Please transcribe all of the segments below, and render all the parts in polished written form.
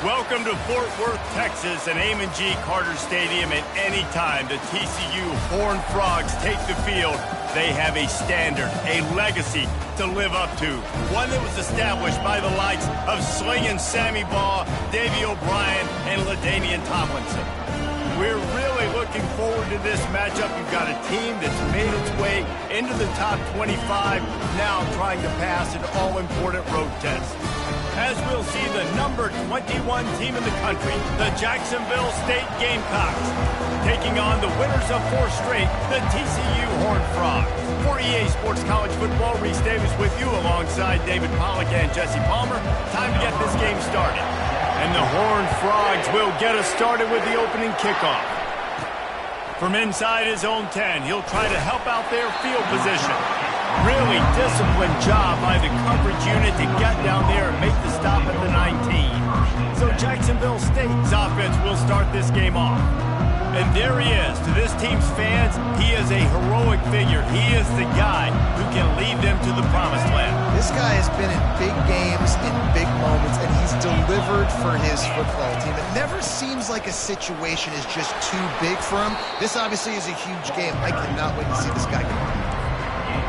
Welcome to Fort Worth, Texas, and Amon G. Carter Stadium. At any time the TCU Horned Frogs take the field, they have a standard, a legacy to live up to. One that was established by the likes of Slingin' Sammy Baugh, Davey O'Brien, and LaDainian Tomlinson. We're really looking forward to this matchup. You've got a team that's made its way into the top 25, now trying to pass an all-important road test. As we'll see the number 21 team in the country, the Jacksonville State Gamecocks, taking on the winners of 4 straight, the TCU Horned Frogs. For EA Sports College Football, Reese Davis with you alongside David Pollack and Jesse Palmer. Time to get this game started. And the Horned Frogs will get us started with the opening kickoff. From inside his own 10, he'll try to help out their field position. Really disciplined job by the coverage unit to get down there and make the stop at the 19. So Jacksonville State's offense will start this game off. And there he is. To this team's fans, he is a heroic figure. He is the guy who can lead them to the promised land. This guy has been in big games, in big moments, and he's delivered for his football team. It never seems like a situation is just too big for him. This obviously is a huge game. I cannot wait to see this guy come.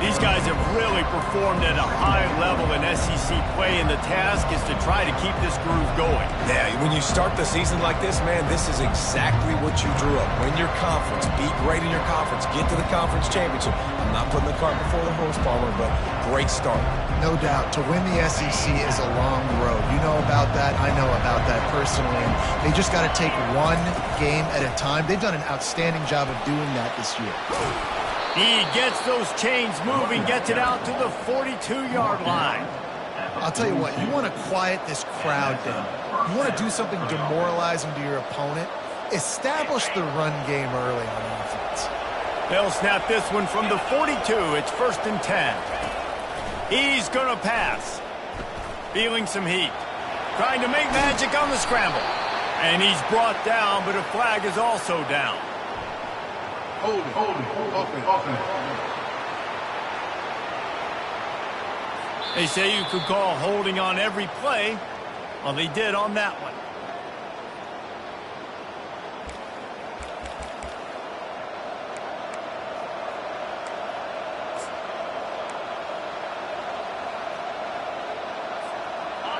These guys have really performed at a high level in SEC play, and the task is to try to keep this groove going. Yeah, when you start the season like this, man, this is exactly what you drew up. Win your conference, be great in your conference, get to the conference championship. I'm not putting the cart before the horse, Palmer, but great start. No doubt. To win the SEC is a long road. You know about that. I know about that personally. And they just got to take one game at a time. They've done an outstanding job of doing that this year. He gets those chains moving, gets it out to the 42-yard line. I'll tell you what, you want to quiet this crowd down. You want to do something demoralizing to your opponent. Establish the run game early on offense. They'll snap this one from the 42. It's 1st and 10. He's going to pass. Feeling some heat. Trying to make magic on the scramble. And he's brought down, but a flag is also down. Hold it, open. They say you could call holding on every play. Well, they did on that one.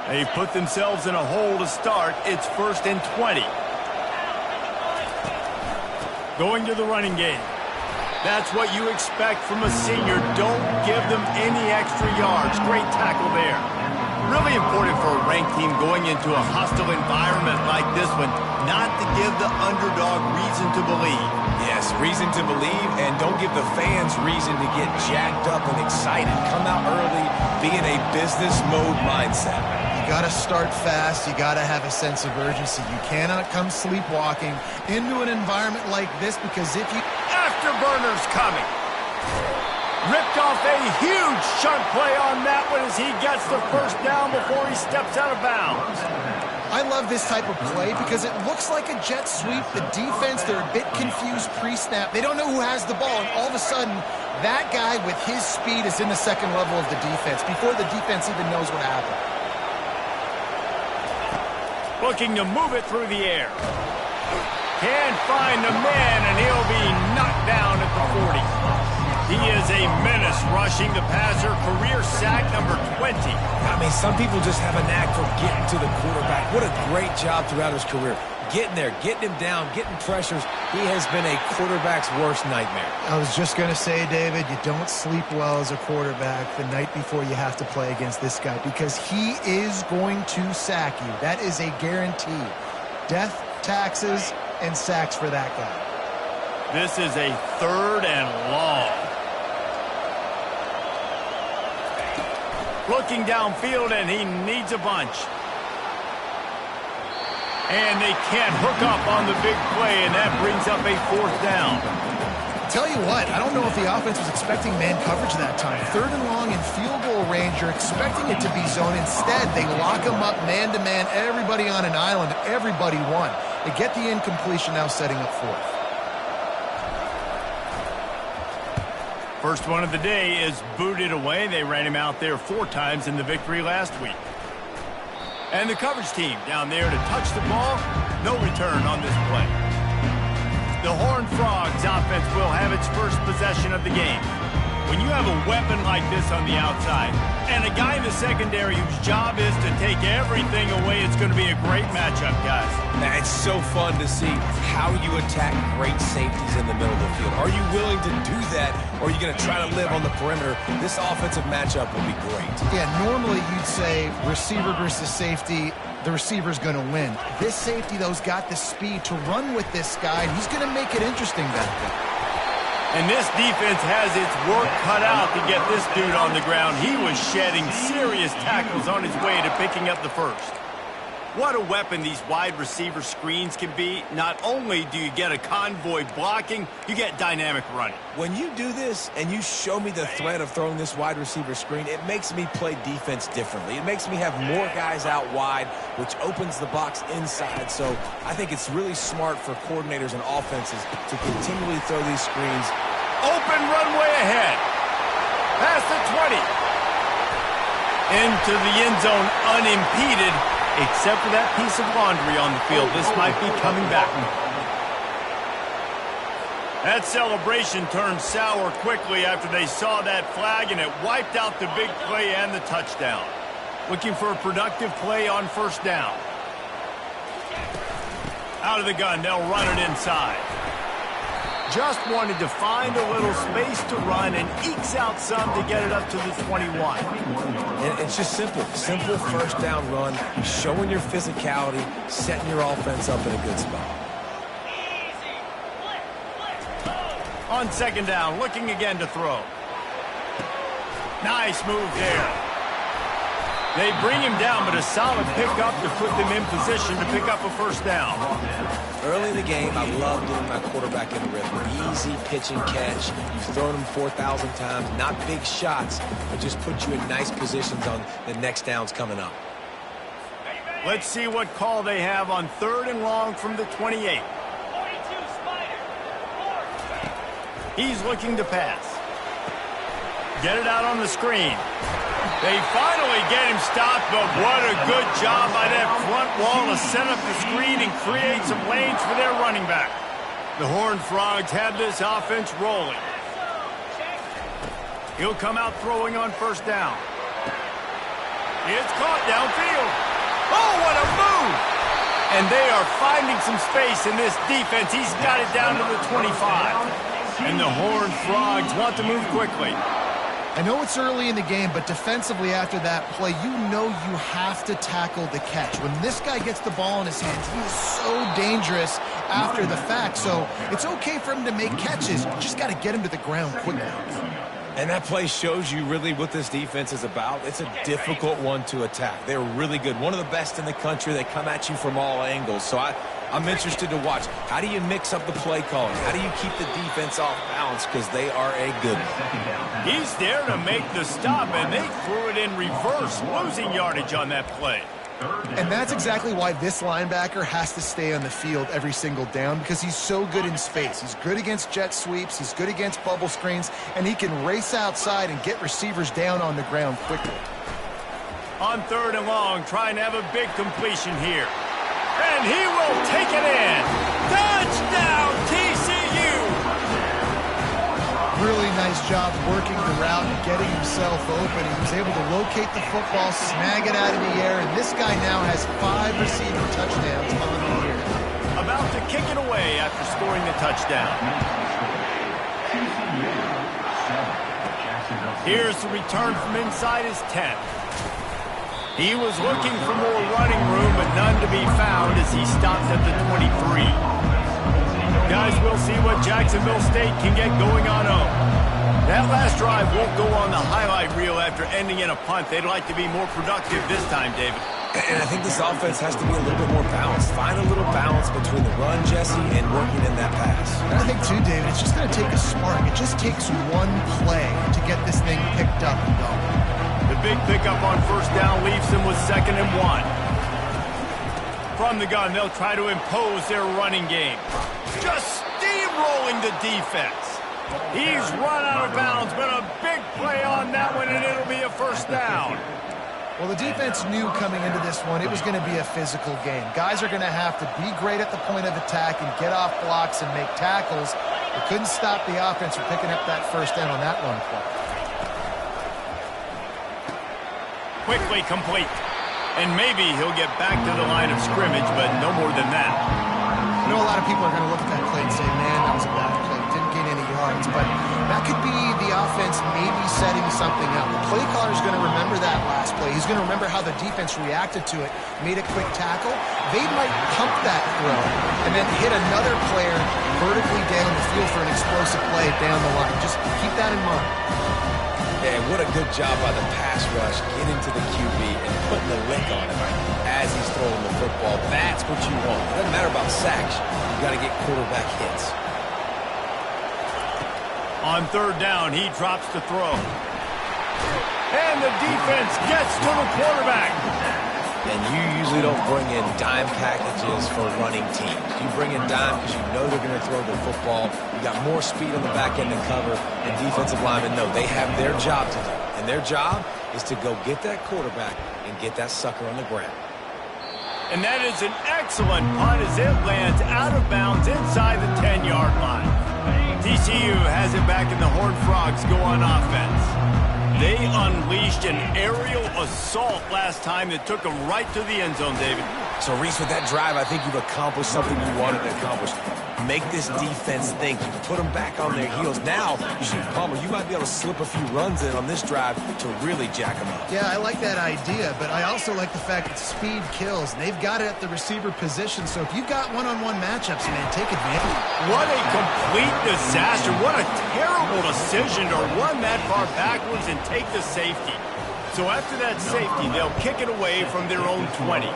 They put themselves in a hole to start. It's 1st and 20. Going to the running game. That's what you expect from a senior. Don't give them any extra yards. Great tackle there. Really important for a ranked team going into a hostile environment like this one, not to give the underdog reason to believe. Yes, reason to believe, and don't give the fans reason to get jacked up and excited. Come out early, be in a business mode mindset. You got to start fast. You got to have a sense of urgency. You cannot come sleepwalking into an environment like this, because if you... Afterburners coming. Ripped off a huge chunk play on that one as he gets the 1st down before he steps out of bounds. I love this type of play because it looks like a jet sweep. The defense, they're a bit confused pre-snap. They don't know who has the ball, and all of a sudden, that guy with his speed is in the second level of the defense before the defense even knows what happened. Looking to move it through the air. Can't find the man, and he'll be knocked down at the 40. He is a menace rushing the passer. Career sack number 20. I mean, some people just have a knack for getting to the quarterback. What a great job throughout his career. Getting there, getting him down, getting pressures. He has been a quarterback's worst nightmare. I was just going to say, David, you don't sleep well as a quarterback the night before you have to play against this guy, because he is going to sack you. That is a guarantee. Death, taxes, and sacks for that guy. This is a 3rd and long. Looking downfield, and he needs a bunch. And they can't hook up on the big play, and that brings up a 4th down. Tell you what, I don't know if the offense was expecting man coverage that time. 3rd and long in field goal range, you're expecting it to be zone. Instead, they lock them up man-to-man, everybody on an island, everybody won. They get the incompletion, now setting up 4th. First one of the day is booted away. They ran him out there 4 times in the victory last week. And the coverage team down there to touch the ball. No return on this play. The Horned Frogs offense will have its first possession of the game. When you have a weapon like this on the outside and a guy in the secondary whose job is to take everything away, it's going to be a great matchup, guys. It's so fun to see how you attack great safeties in the middle of the field. Are you willing to do that, or are you going to try to live on the perimeter? This offensive matchup will be great. Yeah, normally you'd say receiver versus safety, the receiver's going to win. This safety, though, has got the speed to run with this guy, and he's going to make it interesting back there. And this defense has its work cut out to get this dude on the ground. He was shedding serious tackles on his way to picking up the first. What a weapon these wide receiver screens can be. Not only do you get a convoy blocking, you get dynamic running. When you do this and you show me the threat of throwing this wide receiver screen, it makes me play defense differently. It makes me have more guys out wide, which opens the box inside. So I think it's really smart for coordinators and offenses to continually throw these screens. Open runway ahead. Past the 20. Into the end zone unimpeded. Except for that piece of laundry on the field, this might be coming back. That celebration turned sour quickly after they saw that flag, and it wiped out the big play and the touchdown. Looking for a productive play on first down. Out of the gun, they'll run it inside. Just wanted to find a little space to run and ekes out some to get it up to the 21. And it's just simple. Simple first down run, showing your physicality, setting your offense up in a good spot. On second down, looking again to throw. Nice move there. They bring him down, but a solid pickup to put them in position to pick up a first down. Early in the game, I love getting my quarterback in the rhythm. Easy pitch and catch. You've thrown him 4,000 times. Not big shots, but just put you in nice positions on the next downs coming up. Let's see what call they have on third and long from the 28. He's looking to pass. Get it out on the screen. They finally get him stopped, but what a good job by that front wall to set up the screen and create some lanes for their running back. The Horned Frogs have this offense rolling. He'll come out throwing on first down. It's caught downfield. Oh, what a move! And they are finding some space in this defense. He's got it down to the 25. And the Horned Frogs want to move quickly. I know it's early in the game, but defensively after that play, you know you have to tackle the catch. When this guy gets the ball in his hands, he is so dangerous after the fact. So it's okay for him to make catches. You just got to get him to the ground quickly. And that play shows you really what this defense is about. It's a difficult one to attack. They're really good. One of the best in the country. They come at you from all angles. So I'm interested to watch. How do you mix up the play calling? How do you keep the defense off balance? Because they are a good one. He's there to make the stop, and they threw it in reverse, losing yardage on that play. And that's exactly why this linebacker has to stay on the field every single down, because he's so good in space. He's good against jet sweeps, he's good against bubble screens, and he can race outside and get receivers down on the ground quickly. On third and long, trying to have a big completion here. And he will take it in. Touchdown, TCU! Really nice job working the route and getting himself open. He was able to locate the football, snag it out of the air, and this guy now has 5 receiving touchdowns on the year. About to kick it away after scoring the touchdown. Here's the return from inside his 10. He was looking for more running room, but none to be found as he stopped at the 23. Guys, we'll see what Jacksonville State can get going on home. That last drive won't go on the highlight reel after ending in a punt. They'd like to be more productive this time, David. And I think this offense has to be a little bit more balanced. Find a little balance between the run, Jesse, and working in that pass. And I think, too, David, it's just going to take a spark. It just takes one play to get this thing picked up and going. The big pickup on first down leaves them with 2nd and 1. From the gun, they'll try to impose their running game. Just steamrolling the defense. He's run out of bounds, but a big play on that one, and it'll be a first down. Well, the defense knew coming into this one it was going to be a physical game. Guys are going to have to be great at the point of attack and get off blocks and make tackles. They couldn't stop the offense from picking up that first down on that run play. Quickly complete. And maybe he'll get back to the line of scrimmage, but no more than that. I know a lot of people are going to look at that play and say, man, that was a bad play. Didn't gain any yards. But that could be the offense maybe setting something up. The play caller is going to remember that last play. He's going to remember how the defense reacted to it, made a quick tackle. They might pump that throw and then hit another player vertically down the field for an explosive play down the line. Just keep that in mind. Yeah, what a good job by the pass rush, getting to the QB and putting the lick on him as he's throwing the football. That's what you want. It doesn't matter about sacks. You got to get quarterback hits. On third down, he drops the throw. And the defense gets to the quarterback. And you usually don't bring in dime packages for running teams. You bring in dime because you know they're going to throw the football. You got more speed on the back end to cover, and defensive linemen know they have their job to do. And their job is to go get that quarterback and get that sucker on the ground. And that is an excellent punt as it lands out of bounds inside the 10-yard line. TCU has it back in the Horned Frogs go on offense. They unleashed an aerial assault last time that took them right to the end zone, David. So, Reese, with that drive, I think you've accomplished something you wanted to accomplish. Make this defense think. You put them back on their heels. Now, you might be able to slip a few runs in on this drive to really jack them up. Yeah, I like that idea, but I also like the fact that speed kills. And they've got it at the receiver position, so if you've got one-on-one matchups, man, take advantage. What a complete disaster. What a terrible decision to run that far backwards and take the safety. So after that safety, they'll kick it away from their own 20.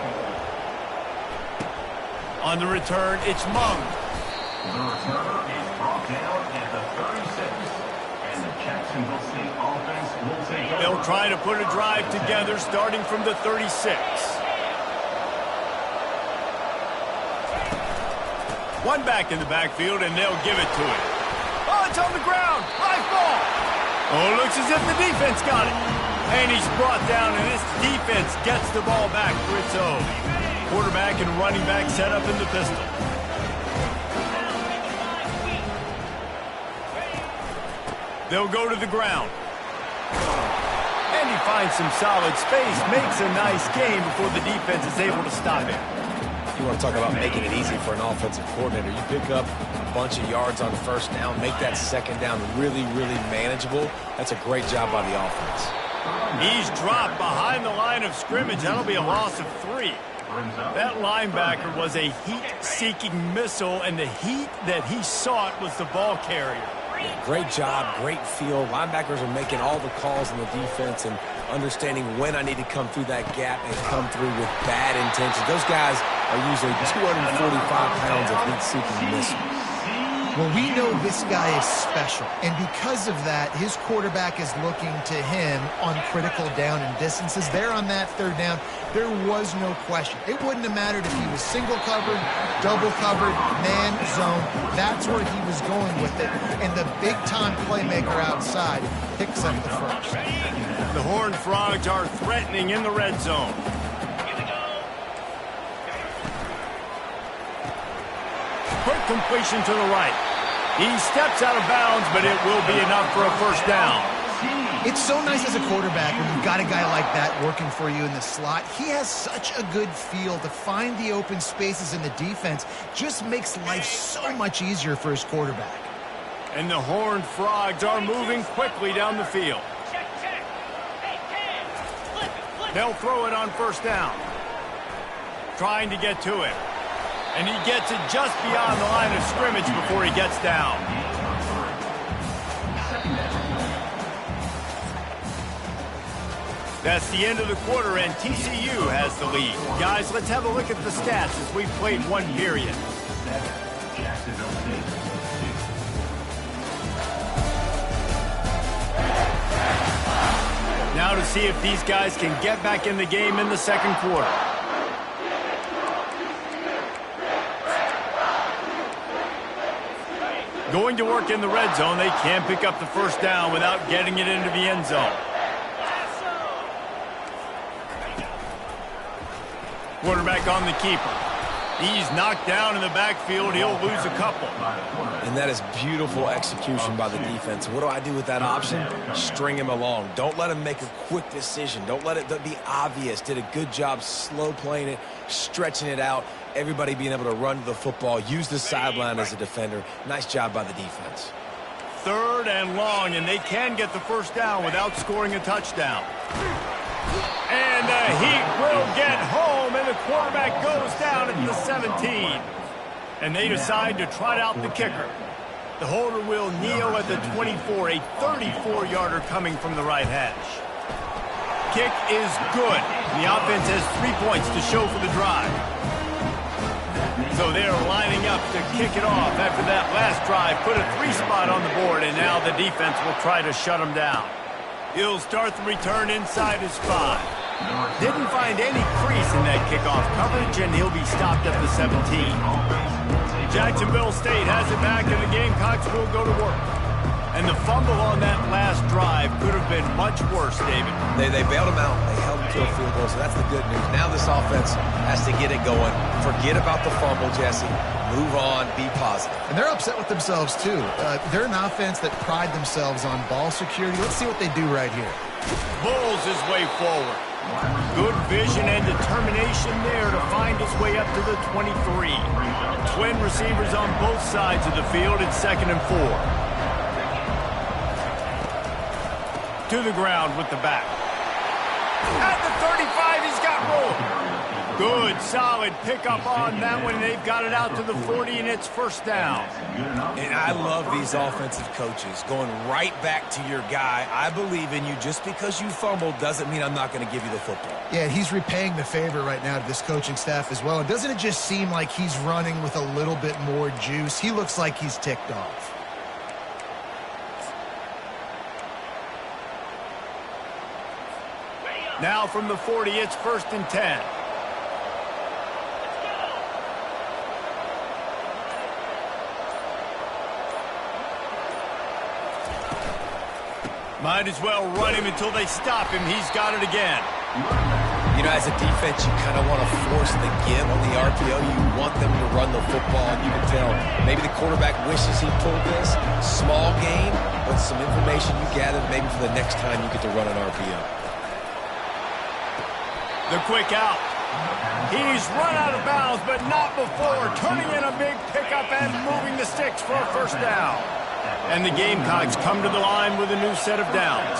On the return, it's Mung. The returner is brought down at the 36. And the Jacksonville State offense will take over. They'll try to put a drive together starting from the 36. One back in the backfield, and they'll give it to him. Oh, it's on the ground. Live ball. Oh, looks as if the defense got it. And he's brought down, and this defense gets the ball back for its own. Quarterback and running back set up in the pistol. They'll go to the ground. And he finds some solid space, makes a nice game before the defense is able to stop him. You want to talk about making it easy for an offensive coordinator. You pick up a bunch of yards on first down, make that second down really, really manageable. That's a great job by the offense. He's dropped behind the line of scrimmage. That'll be a loss of 3. That linebacker was a heat-seeking missile, and the heat that he sought was the ball carrier. Great job, great feel. Linebackers are making all the calls in the defense and understanding when I need to come through that gap and come through with bad intentions. Those guys are usually 245 pounds of heat-seeking missiles. Well, we know this guy is special, and because of that, his quarterback is looking to him on critical down and distances. There on that third down, there was no question. It wouldn't have mattered if he was single covered, double covered, man, zone. That's where he was going with it, and the big-time playmaker outside picks up the first. The Horned Frogs are threatening in the red zone. Quick completion to the right. He steps out of bounds, but it will be enough for a first down. It's so nice as a quarterback when you've got a guy like that working for you in the slot. He has such a good feel to find the open spaces in the defense. Just makes life so much easier for his quarterback. And the Horned Frogs are moving quickly down the field. They'll throw it on first down. Trying to get to it. And he gets it just beyond the line of scrimmage before he gets down. That's the end of the quarter, and TCU has the lead. Guys, let's have a look at the stats as we've played one period. Now to see if these guys can get back in the game in the second quarter. Going to work in the red zone, they can't pick up the first down without getting it into the end zone. Quarterback on the keeper. He's knocked down in the backfield. He'll lose a couple. And that is beautiful execution by the defense. What do I do with that option? String him along. Don't let him make a quick decision. Don't let it be obvious. Did a good job slow playing it, stretching it out. Everybody being able to run to the football, use the sideline as a defender. Nice job by the defense. 3rd and long, and they can get the first down without scoring a touchdown. And the Heat will get home, and the quarterback goes down at the 17. And they decide to trot out the kicker. The holder will kneel at the 24, a 34-yarder coming from the right hash. Kick is good. The offense has 3 points to show for the drive. So they're lining up to kick it off after that last drive. Put a 3 spot on the board, and now the defense will try to shut them down. He'll start the return inside his 5. Didn't find any crease in that kickoff coverage, and he'll be stopped at the 17. Jacksonville State has it back, and the Gamecocks will go to work. And the fumble on that last drive could have been much worse, David. They bailed him out. They held him to a field goal, so that's the good news. Now this offense has to get it going. Forget about the fumble, Jesse. Move on. Be positive. And they're upset with themselves, too. They're an offense that pride themselves on ball security. Let's see what they do right here. Bulls his way forward. Good vision and determination there to find his way up to the 23. Twin receivers on both sides of the field. It's 2nd and 4. To the ground with the back. At the 35, he's got room. Good, solid pickup on that one. They've got it out to the 40, and it's first down. And I love these offensive coaches going right back to your guy. I believe in you. Just because you fumbled doesn't mean I'm not going to give you the football. Yeah, he's repaying the favor right now to this coaching staff as well. And doesn't it just seem like he's running with a little bit more juice? He looks like he's ticked off. Now from the 40, it's 1st and 10. Might as well run him until they stop him. He's got it again. You know, as a defense, you kind of want to force the give on the RPO. You want them to run the football. You can tell maybe the quarterback wishes he pulled this. Small game, but some information you gathered maybe for the next time you get to run an RPO. The quick out. He's run out of bounds, but not before turning in a big pickup and moving the sticks for a first down. And the Gamecocks come to the line with a new set of downs.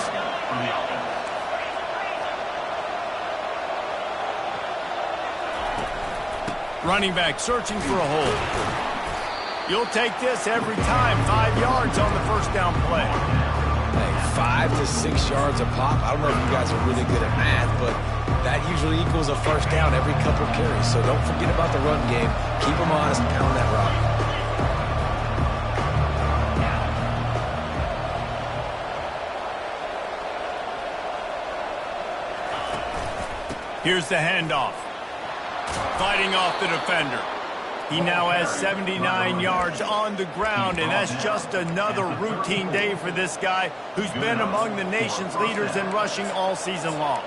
Running back searching for a hole. You'll take this every time. 5 yards on the first down play. Hey, 5 to 6 yards a pop. I don't know if you guys are really good at math, but that usually equals a first down every couple carries. So don't forget about the run game. Keep them honest and pound that rock. Here's the handoff. Fighting off the defender. He now has 79 yards on the ground, and that's just another routine day for this guy who's been among the nation's leaders in rushing all season long.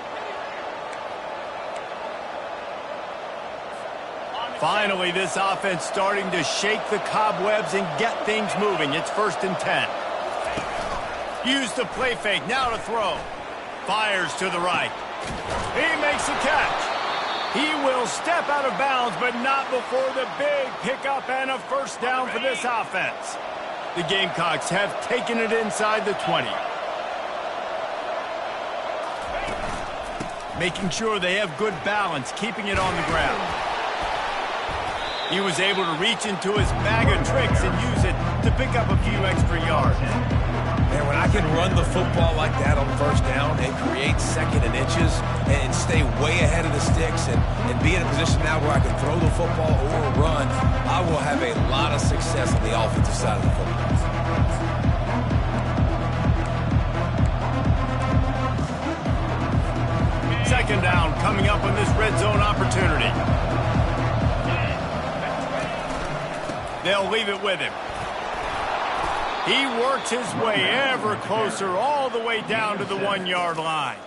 Finally, this offense starting to shake the cobwebs and get things moving. It's 1st and 10. Use the play fake, now to throw. Fires to the right. He makes a catch. He will step out of bounds, but not before the big pickup and a first down for this offense. The Gamecocks have taken it inside the 20. Making sure they have good balance, keeping it on the ground. He was able to reach into his bag of tricks and use it to pick up a few extra yards. Man, when I can run the football like that on first down and create 2nd and inches and stay way ahead of the sticks and be in a position now where I can throw the football or run, I will have a lot of success on the offensive side of the football. Second down coming up on this red zone opportunity. They'll leave it with him. He works his way ever closer all the way down to the 1-yard line.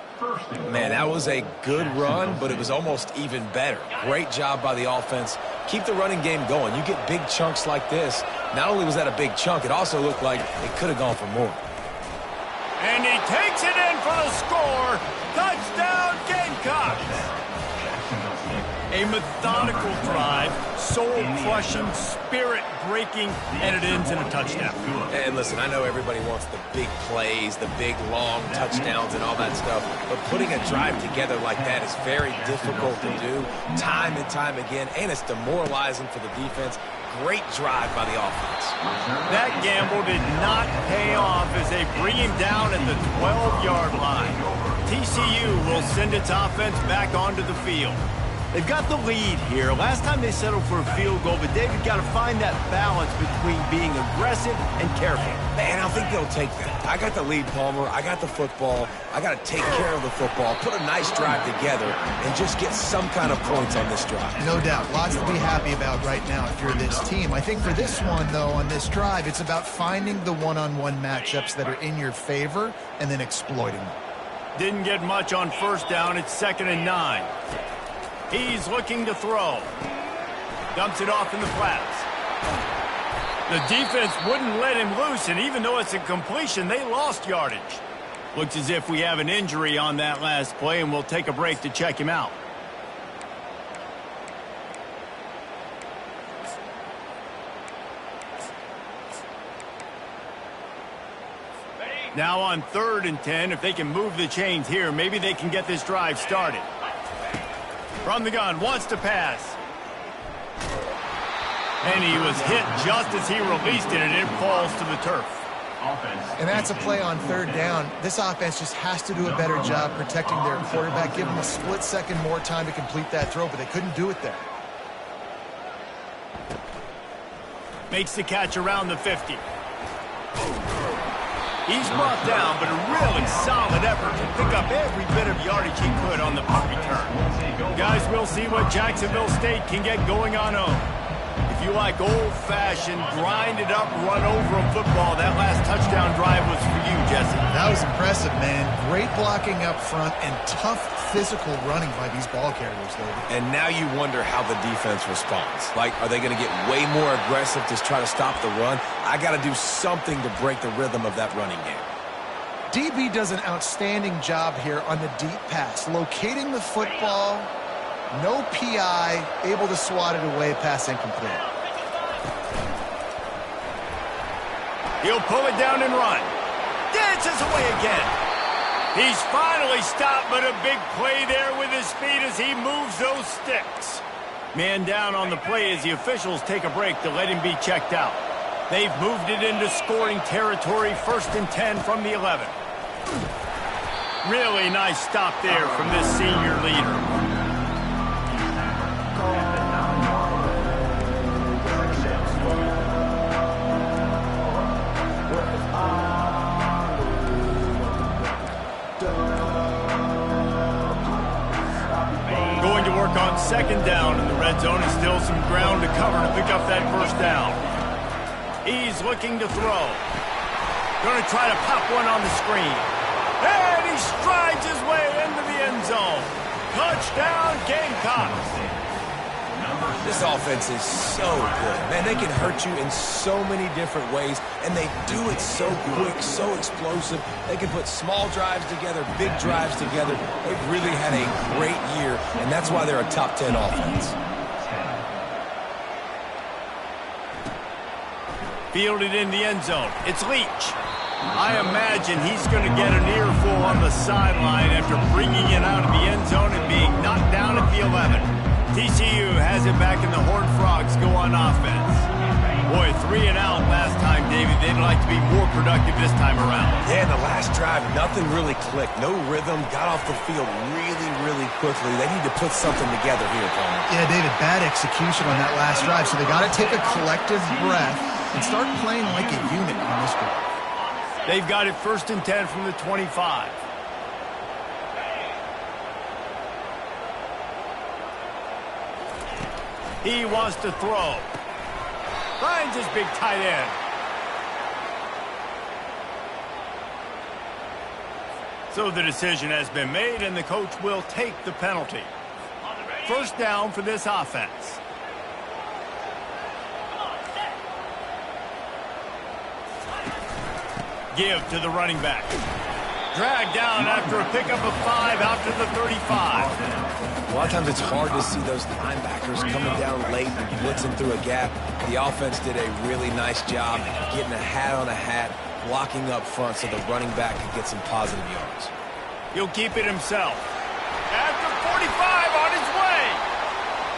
Man, that was a good run, but it was almost even better. Great job by the offense. Keep the running game going. You get big chunks like this. Not only was that a big chunk, it also looked like it could have gone for more. And he takes it in for the score. Touchdown, Gamecocks. A methodical drive, soul-crushing, spirit-breaking, and it ends in a touchdown. And listen, I know everybody wants the big plays, the big, long touchdowns and all that stuff, but putting a drive together like that is very difficult to do time and time again, and it's demoralizing for the defense. Great drive by the offense. That gamble did not pay off as they bring him down at the 12-yard line. TCU will send its offense back onto the field. They've got the lead here. Last time they settled for a field goal, but David got to find that balance between being aggressive and careful. Man, I think they'll take that. I got the lead, Palmer. I got the football. I got to take care of the football, put a nice drive together, and just get some kind of points on this drive. No doubt. Lots to be happy about right now if you're this team. I think for this one, though, on this drive, it's about finding the one-on-one matchups that are in your favor and then exploiting them. Didn't get much on first down. It's 2nd and 9. He's looking to throw. Dumps it off in the flats. The defense wouldn't let him loose, and even though it's a completion, they lost yardage. Looks as if we have an injury on that last play, and we'll take a break to check him out. Now on 3rd and 10, if they can move the chains here, maybe they can get this drive started. From the gun, wants to pass. And he was hit just as he released it, and it falls to the turf. And that's a play on 3rd down. This offense just has to do a better job protecting their quarterback. Give them a split second more time to complete that throw, but they couldn't do it there. Makes the catch around the 50. He's brought down, but a really solid effort to pick up every bit of yardage he could on the punt return. Guys, we'll see what Jacksonville State can get going on home. If you like old-fashioned, grind-it-up, run-over football, that last touchdown drive was for you, Jesse. That was impressive, man. Great blocking up front and tough physical running by these ball carriers, David. And now you wonder how the defense responds. Like, are they going to get way more aggressive to try to stop the run? I got to do something to break the rhythm of that running game. DB does an outstanding job here on the deep pass, locating the football, no PI, able to swat it away, pass incomplete. He'll pull it down and run. Dances away again. He's finally stopped, but a big play there with his speed as he moves those sticks. Man down on the play as the officials take a break to let him be checked out. They've moved it into scoring territory, 1st and 10 from the 11. Really nice stop there from this senior leader. Going to work on 2nd down in the red zone, and still some ground to cover to pick up that 1st down. He's looking to throw. Going to try to pop one on the screen. And he strides his way into the end zone. Touchdown, Gamecocks. This offense is so good. Man, they can hurt you in so many different ways, and they do it so quick, so explosive. They can put small drives together, big drives together. They've really had a great year, and that's why they're a top 10 offense. Fielded in the end zone. It's Leach. I imagine he's going to get an earful on the sideline after bringing it out of the end zone and being knocked down at the 11. TCU has it back, and the Horned Frogs go on offense. Boy, 3 and out last time, David. They'd like to be more productive this time around. Yeah, the last drive, nothing really clicked. No rhythm, got off the field really, really quickly. They need to put something together here, Palmer. Yeah, David, bad execution on that last drive, so they got to take a collective breath and start playing like a unit on this drive. They've got it 1st and 10 from the 25. He wants to throw. Finds his big tight end. So the decision has been made, and the coach will take the penalty. First down for this offense. Give to the running back. Dragged down after a pickup of 5 out to the 35. A lot of times it's hard to see those linebackers coming down late and blitzing through a gap. The offense did a really nice job getting a hat on a hat, blocking up front so the running back could get some positive yards. He'll keep it himself. After 45 on his way.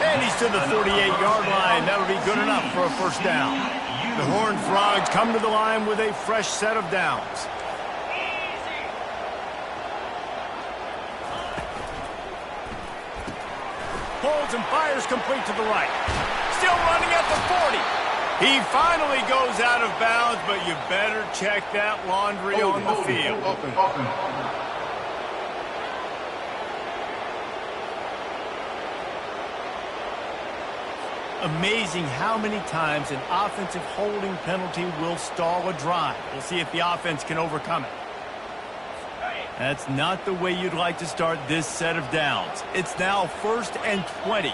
And he's to the 48-yard line. That'll be good enough for a first down. The Horned Frogs come to the line with a fresh set of downs. Pulls and fires complete to the right. Still running at the 40. He finally goes out of bounds, but you better check that laundry on the field. Amazing how many times an offensive holding penalty will stall a drive. We'll see if the offense can overcome it. That's not the way you'd like to start this set of downs. It's now 1st and 20.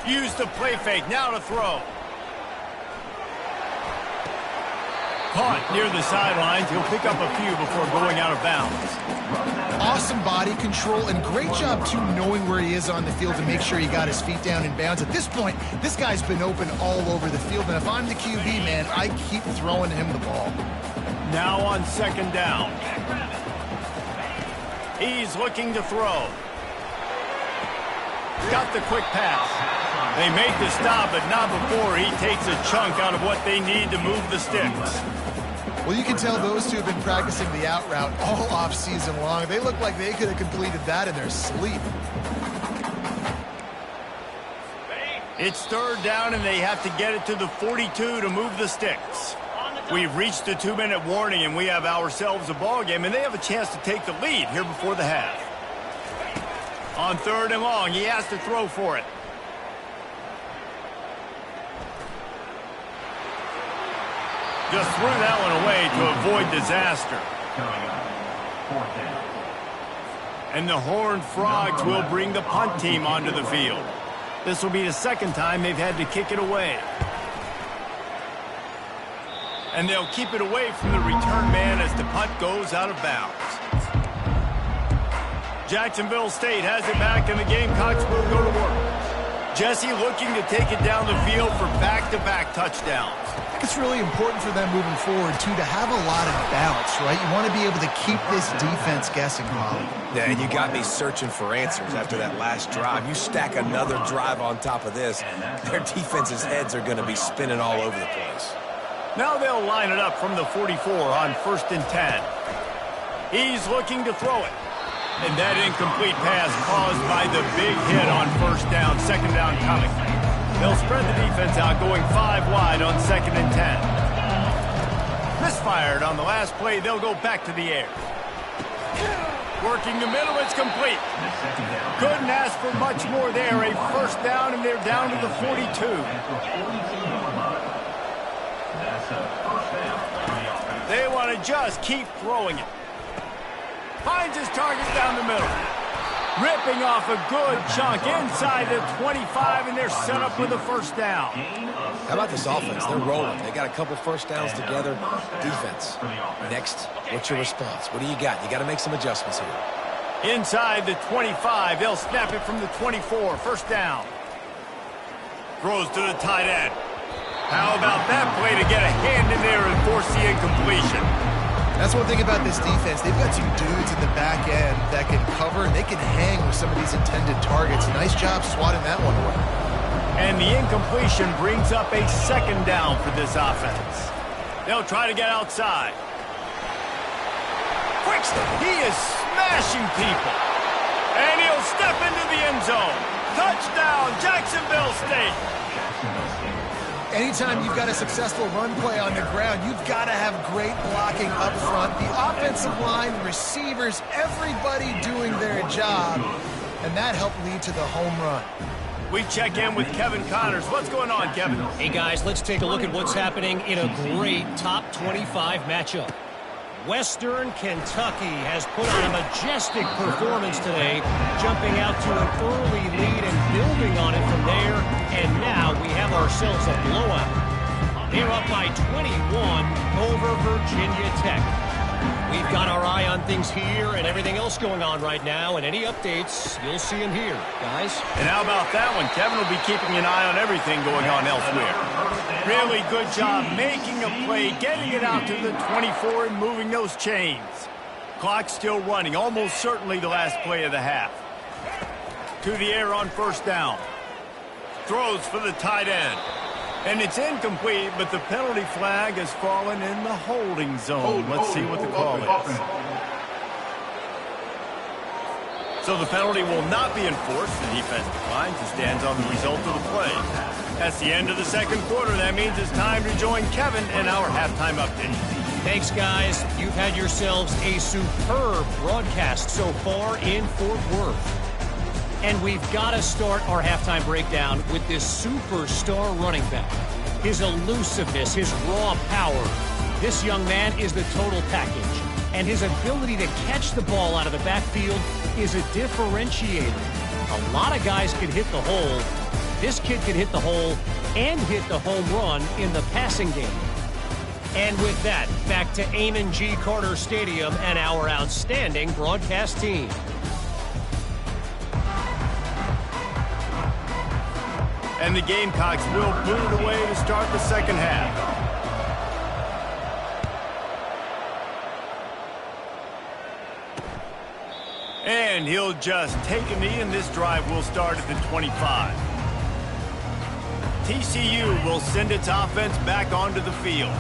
Use the play fake, now to throw. Caught near the sidelines. He'll pick up a few before going out of bounds. Awesome body control and great job, too, knowing where he is on the field to make sure he got his feet down in bounds. At this point, this guy's been open all over the field, and if I'm the QB, man, I keep throwing him the ball. Now on 2nd down. He's looking to throw. Got the quick pass. They make the stop, but not before he takes a chunk out of what they need to move the sticks. Well, you can tell those two have been practicing the out route all off-season long. They look like they could have completed that in their sleep. It's 3rd down, and they have to get it to the 42 to move the sticks. We've reached the 2-minute warning, and we have ourselves a ball game, and they have a chance to take the lead here before the half. On 3rd and long, he has to throw for it. Just threw that one away to avoid disaster. And the Horned Frogs will bring the punt team onto the field. This will be the 2nd time they've had to kick it away. And they'll keep it away from the return man as the punt goes out of bounds. Jacksonville State has it back, and the Gamecocks will go to work. Jesse looking to take it down the field for back-to-back touchdowns. I think it's really important for them moving forward, too, to have a lot of bounce, right? You want to be able to keep this defense guessing, Holly. Yeah, and you got me searching for answers after that last drive. You stack another drive on top of this, their defense's heads are going to be spinning all over the place. Now they'll line it up from the 44 on 1st and 10. He's looking to throw it. And that incomplete pass caused by the big hit on 1st down, 2nd down coming. They'll spread the defense out, going 5 wide on 2nd and 10. Misfired on the last play. They'll go back to the air. Working the middle, it's complete. Couldn't ask for much more there. A 1st down, and they're down to the 42. They want to just keep throwing it. Finds his target down the middle. Ripping off a good chunk inside the 25, and they're set up with a 1st down. How about this offense? They're rolling. They got a couple 1st downs together. Defense. Next, what's your response? What do you got? You got to make some adjustments here. Inside the 25, they'll snap it from the 24. 1st down. Throws to the tight end. How about that play to get a hand in there and force the incompletion? That's one thing about this defense. They've got 2 dudes in the back end that can cover, and they can hang with some of these intended targets. Nice job swatting that one away. And the incompletion brings up a 2nd down for this offense. They'll try to get outside. Quick step. He is smashing people. And he'll step into the end zone. Touchdown, Jacksonville State. Anytime you've got a successful run play on the ground, you've got to have great blocking up front. The offensive line, receivers, everybody doing their job, and that helped lead to the home run. We check in with Kevin Connors. What's going on, Kevin? Hey, guys, let's take a look at what's happening in a great top 25 matchup. Western Kentucky has put on a majestic performance today, jumping out to an early lead and building on it from there. And now we have ourselves a blowout. They're up by 21 over Virginia Tech. We've got our eye on things here and everything else going on right now, and any updates, you'll see them here, guys. And how about that one? Kevin will be keeping an eye on everything going on elsewhere. Really good job making a play, getting it out to the 24 and moving those chains. Clock still running, almost certainly the last play of the half. To the air on first down. Throws for the tight end. And it's incomplete, but the penalty flag has fallen in the holding zone. Let's see what the call is. So the penalty will not be enforced. The defense declines and stands on the result of the play. That's the end of the second quarter. That means it's time to join Kevin in our halftime update. Thanks, guys. You've had yourselves a superb broadcast so far in Fort Worth. And we've got to start our halftime breakdown with this superstar running back. His elusiveness, his raw power. This young man is the total package. And his ability to catch the ball out of the backfield is a differentiator. A lot of guys can hit the hole. This kid can hit the hole and hit the home run in the passing game. And with that, back to Amon G. Carter Stadium and our outstanding broadcast team. And the Gamecocks will boot it away to start the second half. And he'll just take a knee, and this drive will start at the 25. TCU will send its offense back onto the field.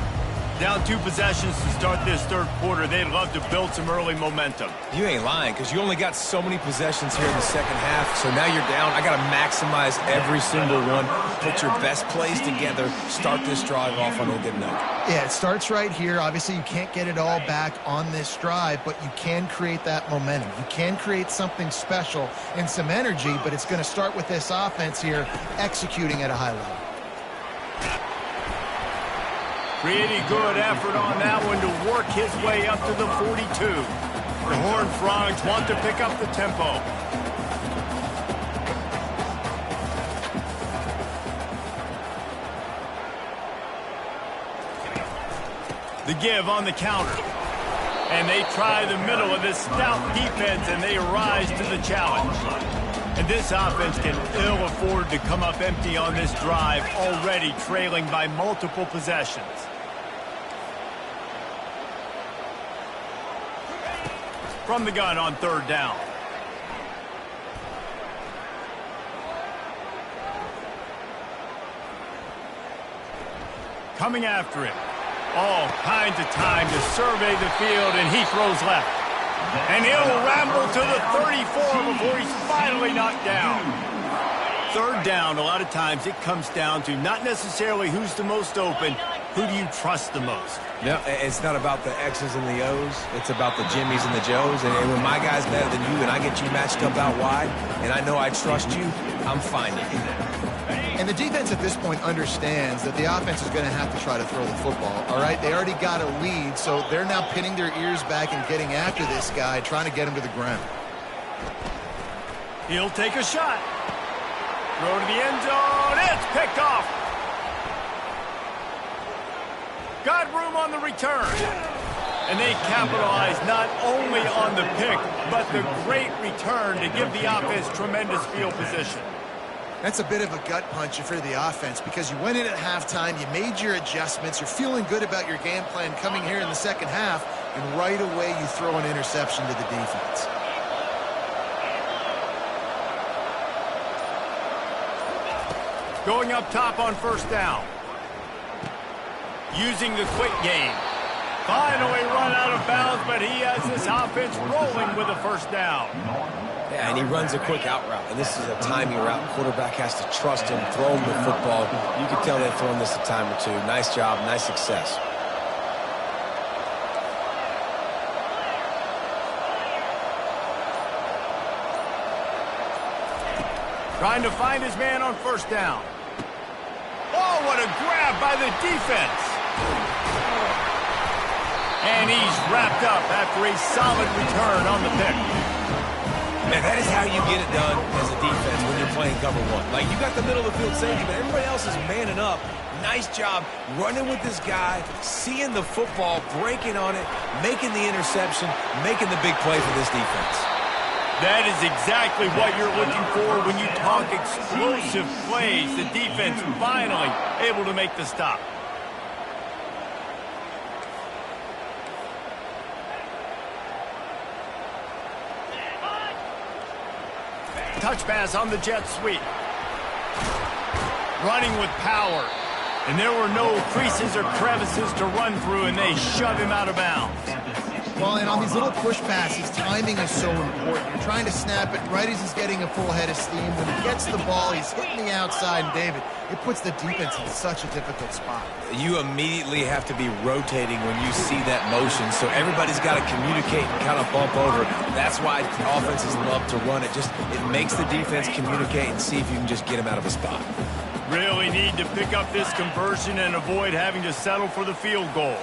Down 2 possessions to start this third quarter. They'd love to build some early momentum. You ain't lying, because you only got so many possessions here in the second half. So now you're down. I got to maximize every single one. Put your best plays together. Start this drive off on a good note. Yeah, it starts right here. Obviously, you can't get it all back on this drive, but you can create that momentum. You can create something special and some energy, but it's going to start with this offense here executing at a high level. Pretty good effort on that one to work his way up to the 42. The Horned Frogs want to pick up the tempo. The give on the counter. And they try the middle of this stout defense, and they rise to the challenge. And this offense can ill afford to come up empty on this drive, already trailing by multiple possessions. From the gun on third down. Coming after it. All kinds of time to survey the field, and he throws left. And he'll ramble to the 34 before he's finally knocked down. Third down, a lot of times it comes down to not necessarily who's the most open, who do you trust the most? No, it's not about the X's and the O's. It's about the Jimmys and the Joes. And when my guy's better than you and I get you matched up out wide, and I know I trust you, I'm finding you. And the defense at this point understands that the offense is going to have to try to throw the football, all right? They already got a lead, so they're now pinning their ears back and getting after this guy, trying to get him to the ground. He'll take a shot. Throw to the end zone. It's picked off. Got room on the return. And they capitalize not only on the pick, but the great return to give the offense tremendous field position. That's a bit of a gut punch for the offense because you went in at halftime, you made your adjustments, you're feeling good about your game plan coming here in the second half, and right away you throw an interception to the defense. Going up top on first down. Using the quick game. Finally run out of bounds, but he has this offense rolling with a first down. Yeah, and he runs a quick out route, and this is a timing route. Quarterback has to trust him, throw him the football. You can tell they've thrown this a time or two. Nice job, nice success. Trying to find his man on first down. Oh, what a grab by the defense. And he's wrapped up after a solid return on the pick. Man, that is how you get it done as a defense when you're playing cover one. Like, you got the middle of the field safety, but everybody else is manning up. Nice job running with this guy, seeing the football, breaking on it, making the interception, making the big play for this defense. That is exactly what you're looking for when you talk explosive plays. The defense finally able to make the stop. Touch pass on the jet sweep. Running with power. And there were no creases or crevices to run through, and they shove him out of bounds. Well, and on these little push passes, timing is so important. You're trying to snap it right as he's getting a full head of steam. When he gets the ball, he's hitting the outside, and David, it puts the defense in such a difficult spot. You immediately have to be rotating when you see that motion, so everybody's got to communicate and kind of bump over. That's why offenses love to run it. It makes the defense communicate and see if you can just get him out of a spot. Really need to pick up this conversion and avoid having to settle for the field goal.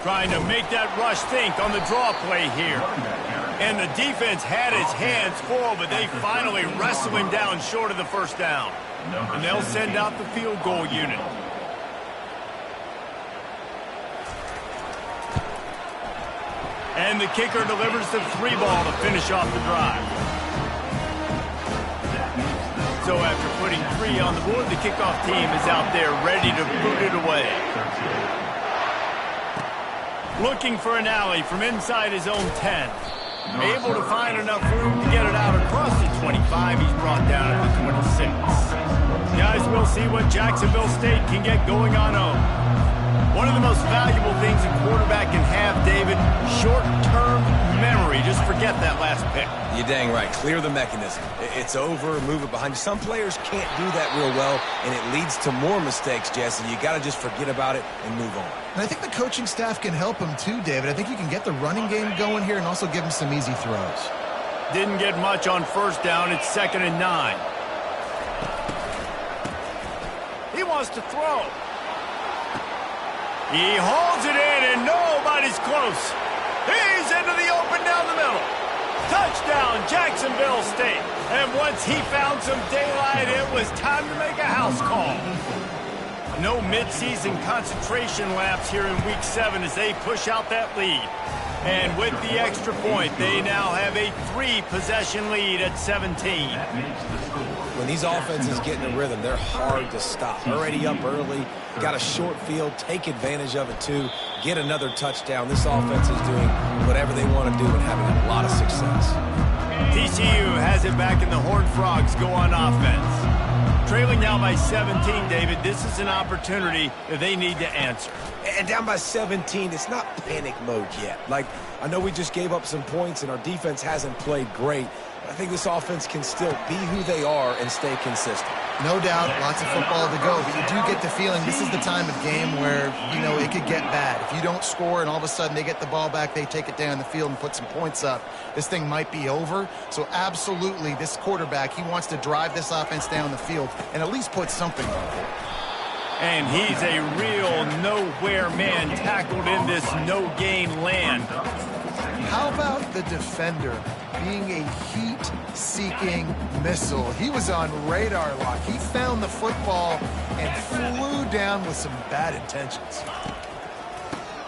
Trying to make that rush think on the draw play here. And the defense had his hands full, but they finally wrestle him down short of the first down. And they'll send out the field goal unit. And the kicker delivers the 3-ball to finish off the drive. So after putting 3 on the board, the kickoff team is out there ready to boot it away. Looking for an alley from inside his own 10. Able to find enough room to get it out across the 25. He's brought down at the 26. Guys, we'll see what Jacksonville State can get going on home. One of the most valuable things a quarterback can have, David, short-term memory. Just forget that last pick. You're dang right. Clear the mechanism. It's over, move it behind you. Some players can't do that real well, and it leads to more mistakes, Jesse. You got to just forget about it and move on. And I think the coaching staff can help him too, David. I think you can get the running game going here and also give him some easy throws. Didn't get much on first down. It's 2nd and 9. He wants to throw. He holds it in, and nobody's close. He's into the open down the middle. Touchdown, Jacksonville State. And once he found some daylight, it was time to make a house call. No midseason concentration laps here in Week 7 as they push out that lead. And with the extra point, they now have a 3-possession lead at 17. When these offenses get in a rhythm, they're hard to stop. Already up early, got a short field, take advantage of it too, get another touchdown. This offense is doing whatever they want to do and having a lot of success. TCU has it back, and the Horned Frogs go on offense. Trailing now by 17, David, this is an opportunity that they need to answer. And down by 17, it's not panic mode yet. Like, I know we just gave up some points and our defense hasn't played great, but I think this offense can still be who they are and stay consistent. No doubt, lots of football to go, but you do get the feeling this is the time of game where, you know, it could get bad. If you don't score and all of a sudden they get the ball back, they take it down the field and put some points up, this thing might be over. So absolutely, this quarterback, he wants to drive this offense down the field and at least put something on it. And he's a real nowhere man tackled in this no-gain land. How about the defender being a heat-seeking missile? He was on radar lock. He found the football and flew down with some bad intentions.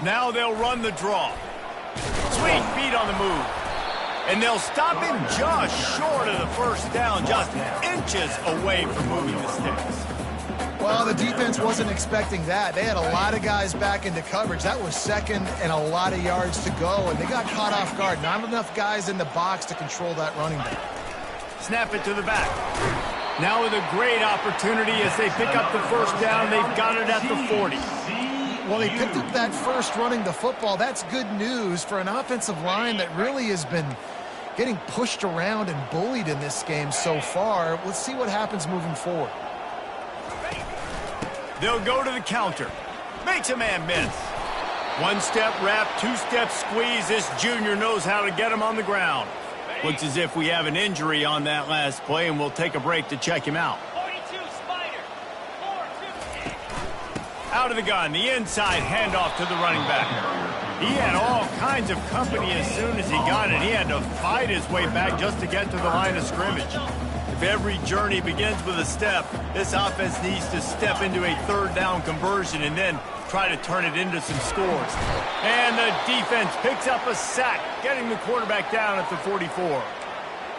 Now they'll run the draw. Sweet feet on the move. And they'll stop him just short of the first down, just inches away from moving the sticks. Well, the defense wasn't expecting that. They had a lot of guys back into coverage. That was second and a lot of yards to go, and they got caught off guard. Not enough guys in the box to control that running back. Snap it to the back. Now with a great opportunity as they pick up the first down. They've got it at the 40. Well, they picked up that first running the football. That's good news for an offensive line that really has been getting pushed around and bullied in this game so far. Let's see what happens moving forward. They'll go to the counter. Makes a man miss. One-step wrap, two-step squeeze. This junior knows how to get him on the ground. Looks as if we have an injury on that last play, and we'll take a break to check him out. 42 Spider. 4-2. Out of the gun, the inside handoff to the running back. He had all kinds of company as soon as he got it. He had to fight his way back just to get to the line of scrimmage. If every journey begins with a step, this offense needs to step into a third down conversion and then try to turn it into some scores. And the defense picks up a sack, getting the quarterback down at the 44.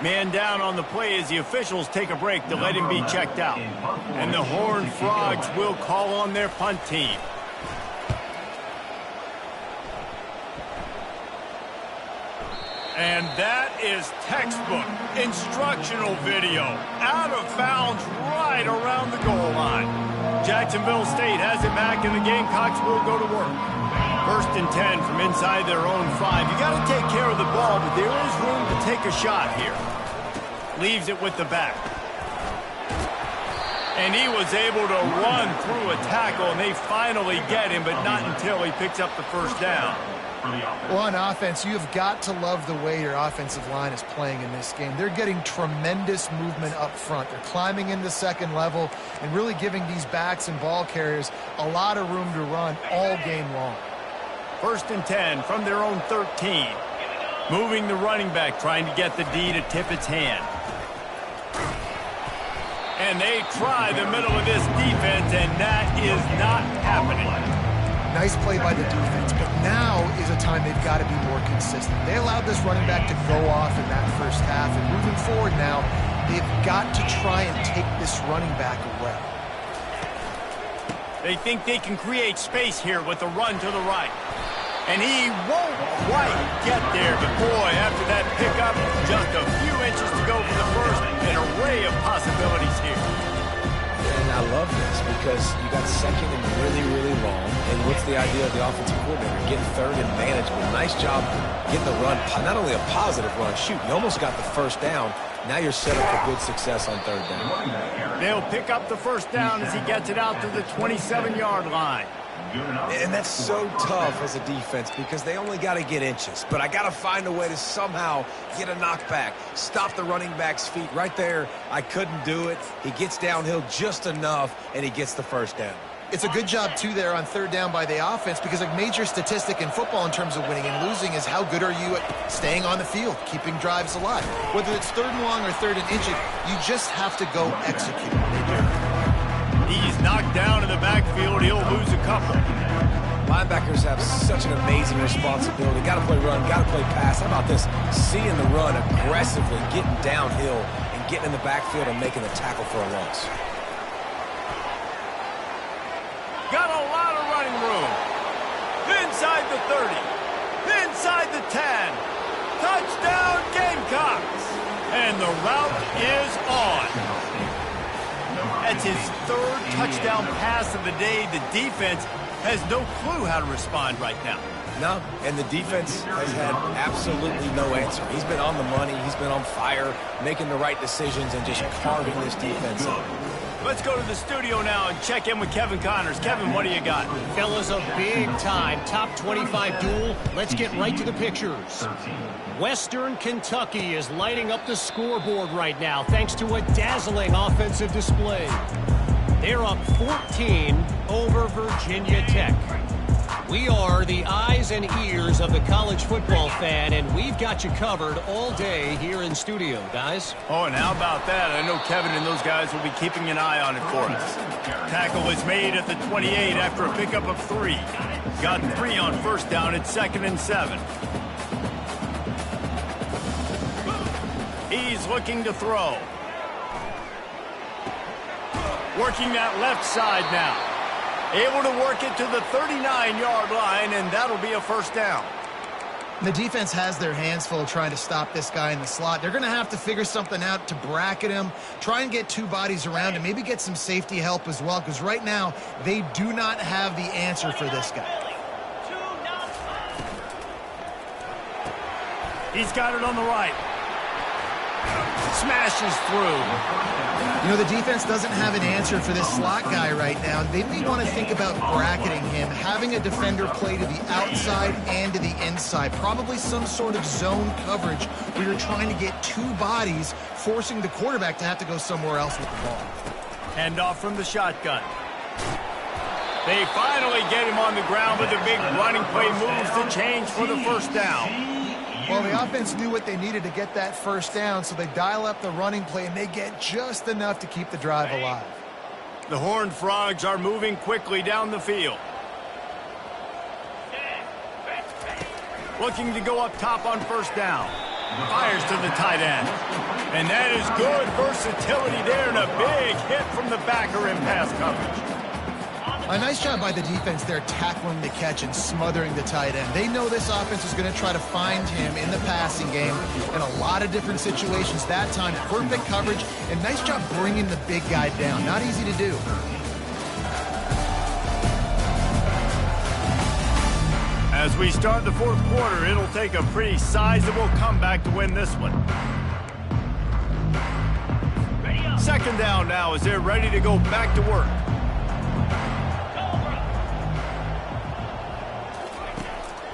Man down on the play as the officials take a break to let him be checked out. And the Horned Frogs will call on their punt team. And that is textbook instructional video. Out of bounds right around the goal line. Jacksonville State has it back, and the Gamecocks will go to work. 1st and 10 from inside their own 5. You got to take care of the ball, but there is room to take a shot here. Leaves it with the back. And he was able to run through a tackle, and they finally get him, but not until he picks up the first down. Well, on offense, you've got to love the way your offensive line is playing in this game. They're getting tremendous movement up front. They're climbing into second level and really giving these backs and ball carriers a lot of room to run all game long. 1st and 10 from their own 13. Moving the running back, trying to get the D to tip its hand. And they try the middle of this defense, and that is not happening. Nice play by the defense, but now is a time they've got to be more consistent. They allowed this running back to go off in that first half, and moving forward now, they've got to try and take this running back away. They think they can create space here with a run to the right. And he won't quite get there, but boy, after that pickup, just a few inches to go for the first, an array of possibilities here. And I love this because you got second and really, really long. And what's the idea of the offensive coordinator? Getting third and manageable. Nice job getting the run. Not only a positive run, shoot, you almost got the first down. Now you're set up for good success on third down. They'll pick up the first down as he gets it out to the 27-yard line. And that's so tough as a defense because they only got to get inches. But I got to find a way to somehow get a knockback, stop the running back's feet. Right there, I couldn't do it. He gets downhill just enough, and he gets the first down. It's a good job, too, there on third down by the offense because a major statistic in football in terms of winning and losing is how good are you at staying on the field, keeping drives alive. Whether it's third and long or third and inches, you just have to go execute. They do. He's knocked down in the backfield. He'll lose a couple. Linebackers have such an amazing responsibility. Got to play run, got to play pass. How about this? Seeing the run aggressively, getting downhill, and getting in the backfield and making the tackle for a loss. Got a lot of running room. Inside the 30. Inside the 10. Touchdown Gamecocks. And the route is on. That's his third touchdown pass of the day. The defense has no clue how to respond right now. No, and the defense has had absolutely no answer. He's been on the money. He's been on fire, making the right decisions and just carving this defense up. Let's go to the studio now and check in with Kevin Connors. Kevin, what do you got? Fellas, a big-time top 25 duel. Let's get right to the pictures. Western Kentucky is lighting up the scoreboard right now thanks to a dazzling offensive display. They're up 14 over Virginia Tech. We are the eyes and ears of the college football fan, and we've got you covered all day here in studio, guys. Oh, and how about that? I know Kevin and those guys will be keeping an eye on it for us. Tackle is made at the 28 after a pickup of 3. Got 3 on first down at 2nd and 7. He's looking to throw. Working that left side now. Able to work it to the 39-yard line, and that'll be a first down. The defense has their hands full trying to stop this guy in the slot. They're going to have to figure something out to bracket him, try and get 2 bodies around him, maybe get some safety help as well, because right now they do not have the answer for this guy. He's got it on the right. Smashes through. You know, the defense doesn't have an answer for this slot guy right now. They may want to think about bracketing him, having a defender play to the outside and to the inside. Probably some sort of zone coverage where you're trying to get 2 bodies, forcing the quarterback to have to go somewhere else with the ball. Hand off from the shotgun. They finally get him on the ground, but the big running play moves the change for the first down. Well, the offense knew what they needed to get that first down, so they dial up the running play, and they get just enough to keep the drive alive. The Horned Frogs are moving quickly down the field. Looking to go up top on first down. Fires to the tight end. And that is good versatility there, and a big hit from the backer in pass coverage. A nice job by the defense there tackling the catch and smothering the tight end. They know this offense is going to try to find him in the passing game in a lot of different situations. That time, perfect coverage, and nice job bringing the big guy down. Not easy to do. As we start the fourth quarter, it'll take a pretty sizable comeback to win this one. Second down now as they're ready to go back to work.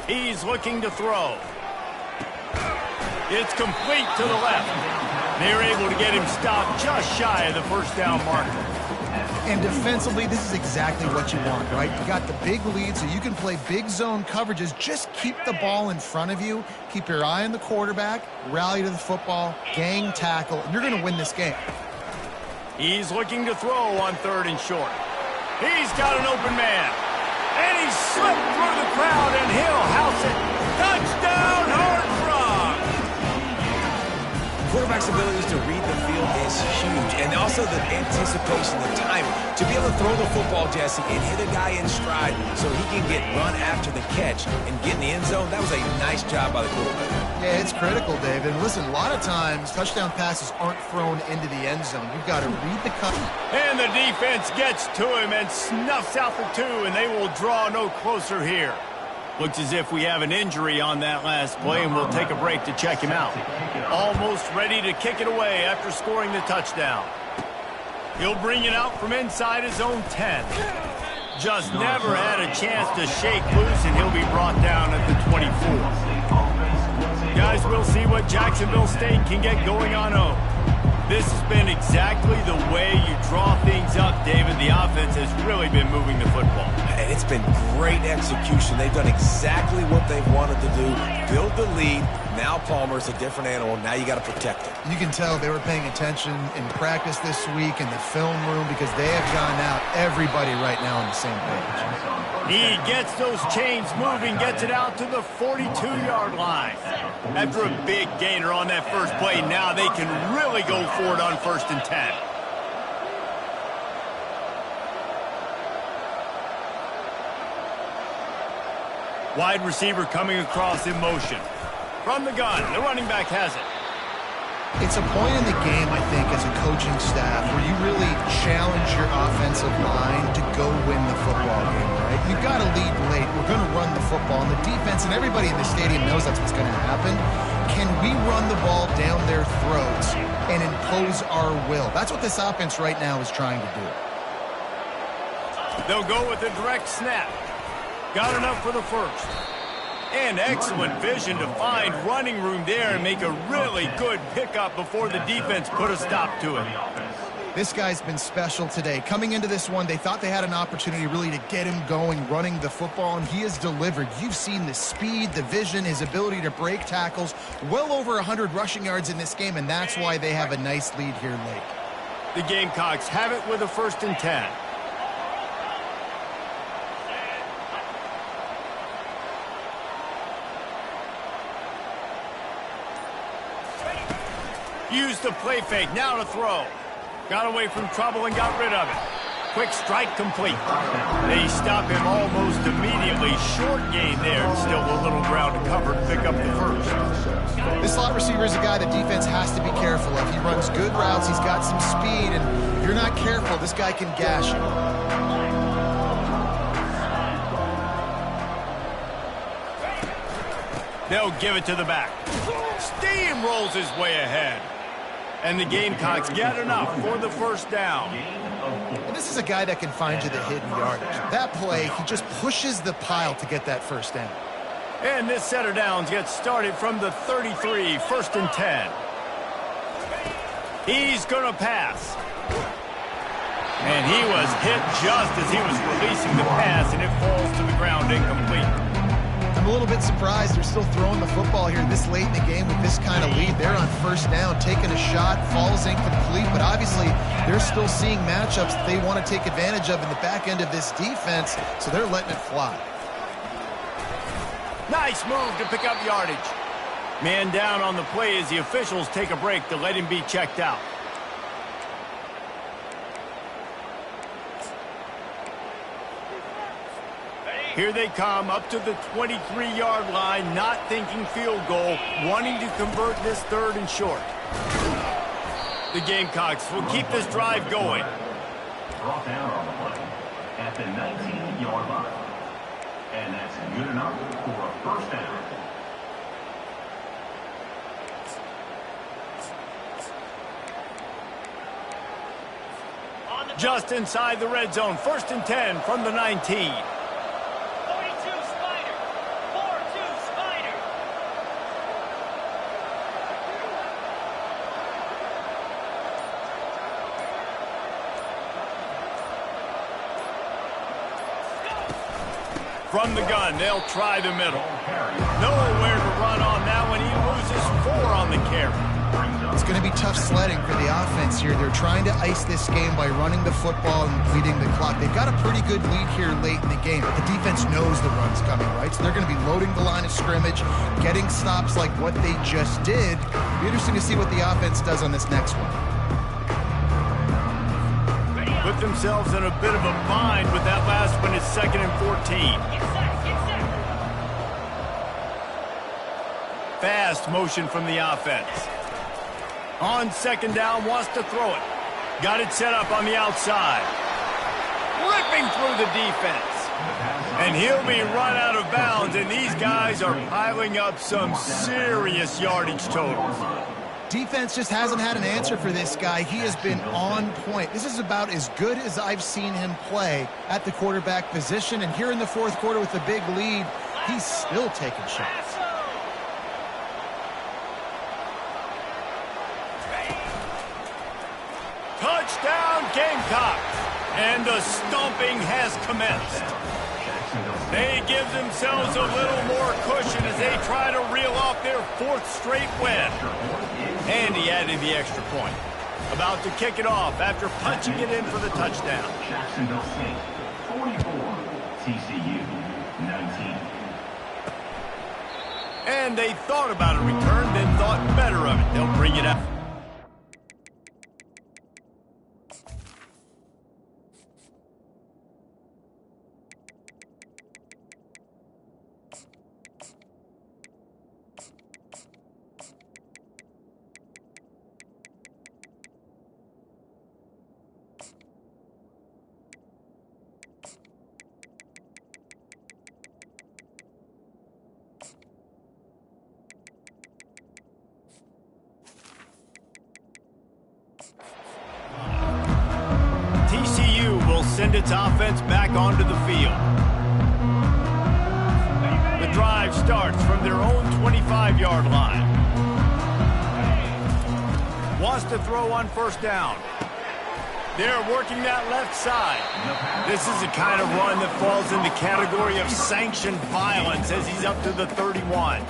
He's looking to throw. It's complete to the left. They're able to get him stopped just shy of the first down marker. And defensively, this is exactly what you want, right? You got the big lead, so you can play big zone coverages. Just keep the ball in front of you. Keep your eye on the quarterback. Rally to the football. Gang tackle. And you're going to win this game. He's looking to throw on third and short. He's got an open man. And he slipped through the crowd, and he'll house it. Touchdown, Horned Frogs! Quarterback's abilities to read the field is huge, and also the anticipation, the time to be able to throw the football, Jesse, and hit a guy in stride so he can get run after the catch and get in the end zone. That was a nice job by the quarterback. Yeah, it's critical, Dave. And listen, a lot of times touchdown passes aren't thrown into the end zone. You've got to read the cut. And the defense gets to him and snuffs out the two, and they will draw no closer here. Looks as if we have an injury on that last play, and we'll take a break to check him out. Almost ready to kick it away after scoring the touchdown. He'll bring it out from inside his own 10. Just never had a chance to shake loose, and he'll be brought down at the 24. Guys, we'll see what Jacksonville State can get going on home. This has been exactly the way you draw things up, David. The offense has really been moving the football. And it's been great execution. They've done exactly what they've wanted to do. Build the lead. Now Palmer's a different animal. Now you got to protect him. You can tell they were paying attention in practice this week in the film room because they have gotten out everybody right now on the same page. He gets those chains moving, gets it out to the 42-yard line. After a big gainer on that first play, now they can really go for it on 1st and 10. Wide receiver coming across in motion. From the gun, the running back has it. It's a point in the game, I think, as a coaching staff where you really challenge your offensive line to go win the football game, right? You've got to lead late. We're going to run the football. And the defense and everybody in the stadium knows that's what's going to happen. Can we run the ball down their throats and impose our will? That's what this offense right now is trying to do. They'll go with a direct snap. Got enough for the first. And excellent vision to find running room there and make a really good pickup before the defense put a stop to it. This guy's been special today. Coming into this one, they thought they had an opportunity really to get him going, running the football, and he has delivered. You've seen the speed, the vision, his ability to break tackles. Well over 100 rushing yards in this game, and that's why they have a nice lead here late. The Gamecocks have it with a 1st and 10. Used the play fake, now to throw. Got away from trouble and got rid of it. Quick strike complete. They stop him almost immediately. Short gain there. Still a little ground to cover to pick up the first. This slot receiver is a guy the defense has to be careful of. He runs good routes. He's got some speed, and if you're not careful, this guy can gash you. They'll give it to the back. Steamrolls his way ahead. And the Gamecocks get enough for the first down. And this is a guy that can find you the hidden yardage. That play, he just pushes the pile to get that first down. And this set of downs gets started from the 33, 1st and 10. He's going to pass. And he was hit just as he was releasing the pass, and it falls to the ground incomplete. I'm a little bit surprised they're still throwing the football here this late in the game with this kind of lead. They're on first down, taking a shot, falls incomplete, but obviously they're still seeing matchups that they want to take advantage of in the back end of this defense, so they're letting it fly. Nice move to pick up yardage. Man down on the play as the officials take a break to let him be checked out. Here they come up to the 23-yard line, not thinking field goal, wanting to convert this third and short. The Gamecocks will keep this drive going. Brought down on the play at the 19-yard line. And that's good enough for a first down. Just inside the red zone, 1st and 10 from the 19. From the gun, they'll try the middle. Nowhere to run on that one. He loses 4 on the carry. It's going to be tough sledding for the offense here. They're trying to ice this game by running the football and bleeding the clock. They've got a pretty good lead here late in the game. The defense knows the run's coming, right? So they're going to be loading the line of scrimmage, getting stops like what they just did. It'll be interesting to see what the offense does on this next one. Put themselves in a bit of a bind with that last one. It's 2nd and 14. Fast motion from the offense. On 2nd down, wants to throw it. Got it set up on the outside. Ripping through the defense. And he'll be run out of bounds, and these guys are piling up some serious yardage totals. Defense just hasn't had an answer for this guy. He has been on point. This is about as good as I've seen him play at the quarterback position. And here in the 4th quarter with the big lead, he's still taking shots. Touchdown, Gamecocks! And the stomping has commenced. They give themselves a little more cushion as they try to reel off their 4th straight win. And he added the extra point. About to kick it off after punching it in for the touchdown. Jacksonville State, 44. TCU, 19. And they thought about a return, then thought better of it. They'll bring it up. TCU will send its offense back onto the field. The drive starts from their own 25-yard line. Wants to throw on 1st down. They're working that left side. This is the kind of run that falls in the category of sanctioned violence as he's up to the 31.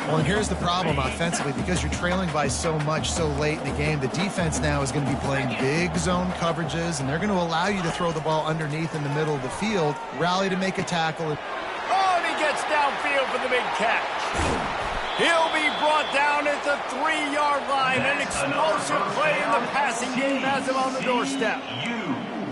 Well, and here's the problem offensively. Because you're trailing by so much so late in the game, the defense now is going to be playing big zone coverages, and they're going to allow you to throw the ball underneath in the middle of the field, rally to make a tackle. Oh, and he gets downfield for the big catch. He'll be brought down at the 3-yard line. An explosive play in the passing game has him on the doorstep.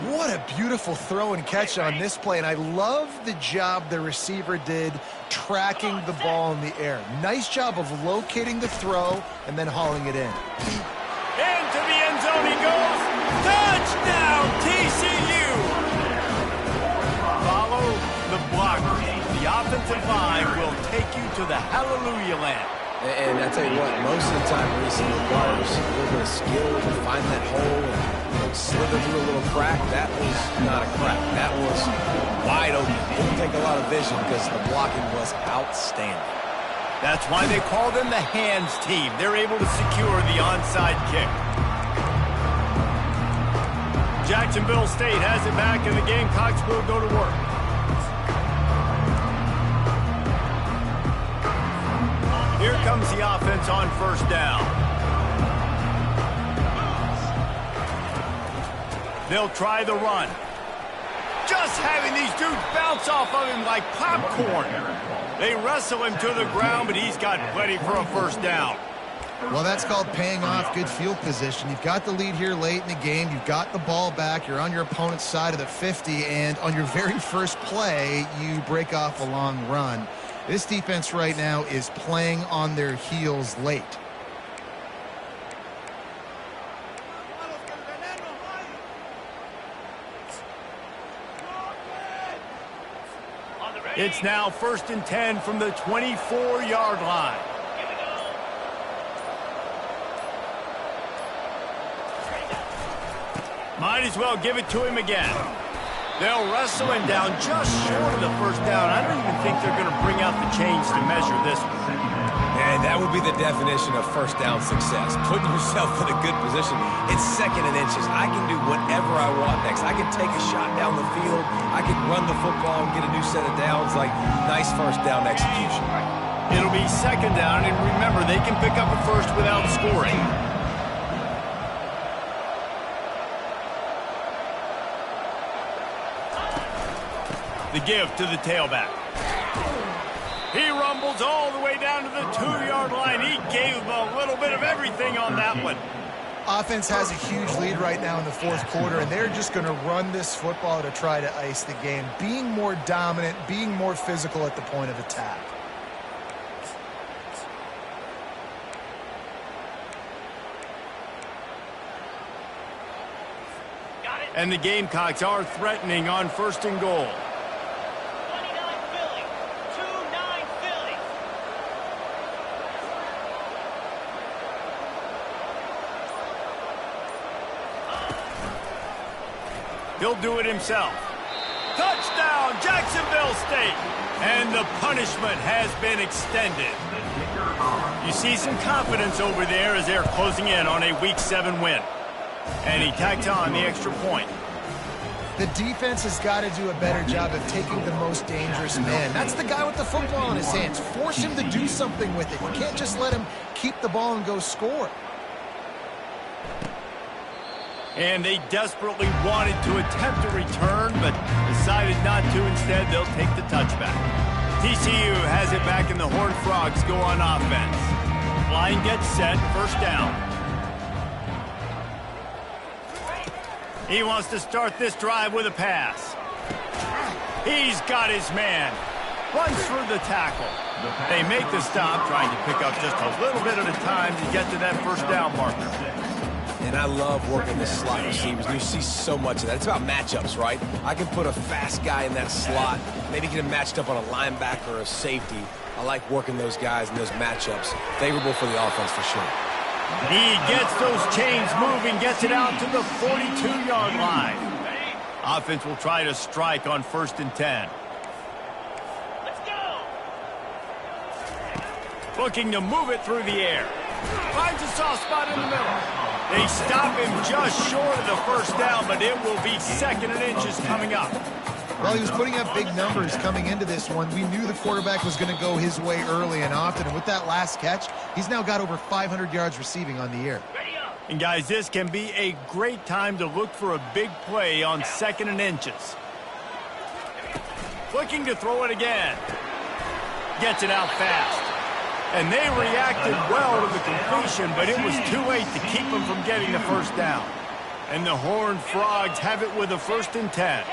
What a beautiful throw and catch on this play, and I love the job the receiver did tracking the ball in the air. Nice job of locating the throw and then hauling it in. Into the end zone he goes. Touchdown, TCU! Follow the blockers. The offensive line will take you to the hallelujah land. And I tell you what, most of the time, Reese, it requires a little bit of skill to find that hole and slither through a little crack. That was not a crack. That was wide open. Didn't take a lot of vision because the blocking was outstanding. That's why they call them the hands team. They're able to secure the onside kick. Jacksonville State has it back, and the Gamecocks will go to work. Here comes the offense on first down. They'll try the run. Just having these dudes bounce off of him like popcorn. They wrestle him to the ground, but he's got plenty for a first down. Well, that's called paying off good field position. You've got the lead here late in the game. You've got the ball back. You're on your opponent's side of the 50, and on your very first play, you break off a long run. This defense right now is playing on their heels late. It's now 1st and 10 from the 24-yard line. Might as well give it to him again. They'll wrestle him down just short of the first down. I don't even think they're going to bring out the chains to measure this one. And that would be the definition of first down success. Putting yourself in a good position. It's 2nd and inches. I can do whatever I want next. I can take a shot down the field. I can run the football and get a new set of downs. Like, nice first down execution. It'll be 2nd down, and remember, they can pick up a first without scoring. The give to the tailback. He rumbles all the way down to the 2-yard line. He gave a little bit of everything on that one. Offense has a huge lead right now in the 4th quarter, and they're just going to run this football to try to ice the game. Being more dominant, being more physical at the point of attack. And the Gamecocks are threatening on 1st and goal. He'll do it himself. Touchdown, Jacksonville State. And the punishment has been extended. You see some confidence over there as they're closing in on a Week 7 win. And he tacked on the extra point. The defense has got to do a better job of taking the most dangerous man. That's the guy with the football in his hands. Force him to do something with it. You can't just let him keep the ball and go score. And they desperately wanted to attempt a return, but decided not to. Instead, they'll take the touchback. TCU has it back, and the Horned Frogs go on offense. Line gets set, 1st down. He wants to start this drive with a pass. He's got his man. Runs through the tackle. They make the stop, trying to pick up just a little bit at a time to get to that 1st down marker. And I love working the slot receivers. You see so much of that. It's about matchups, right? I can put a fast guy in that slot, maybe get him matched up on a linebacker or a safety. I like working those guys in those matchups. Favorable for the offense for sure. He gets those chains moving, gets it out to the 42-yard line. Offense will try to strike on 1st and 10. Let's go. Looking to move it through the air. Finds a soft spot in the middle. They stop him just short of the 1st down, but it will be 2nd and inches coming up. Well, he was putting up big numbers coming into this one. We knew the quarterback was going to go his way early and often, and with that last catch, he's now got over 500 yards receiving on the year. And guys, this can be a great time to look for a big play on 2nd and inches. Looking to throw it again. Gets it out fast. And they reacted well to the completion, but it was too late to keep them from getting the 1st down. And the Horned Frogs have it with a 1st and 10.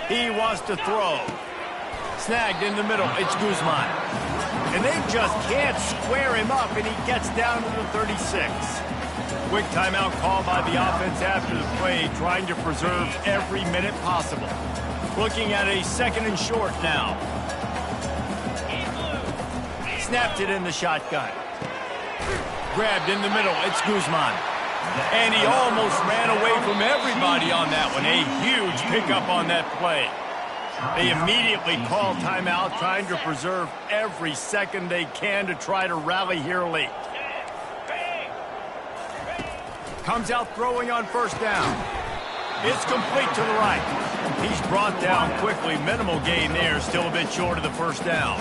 He wants to throw. Snagged in the middle. It's Guzman. And they just can't square him up, and he gets down to the 36. Quick timeout call by the offense after the play, trying to preserve every minute possible. Looking at a 2nd and short now. Snapped it in the shotgun. Grabbed in the middle. It's Guzman. And he almost ran away from everybody on that one. A huge pickup on that play. They immediately call timeout, trying to preserve every second they can to try to rally here late. Comes out throwing on 1st down. It's complete to the right. He's brought down quickly. Minimal gain there. Still a bit short of the first down.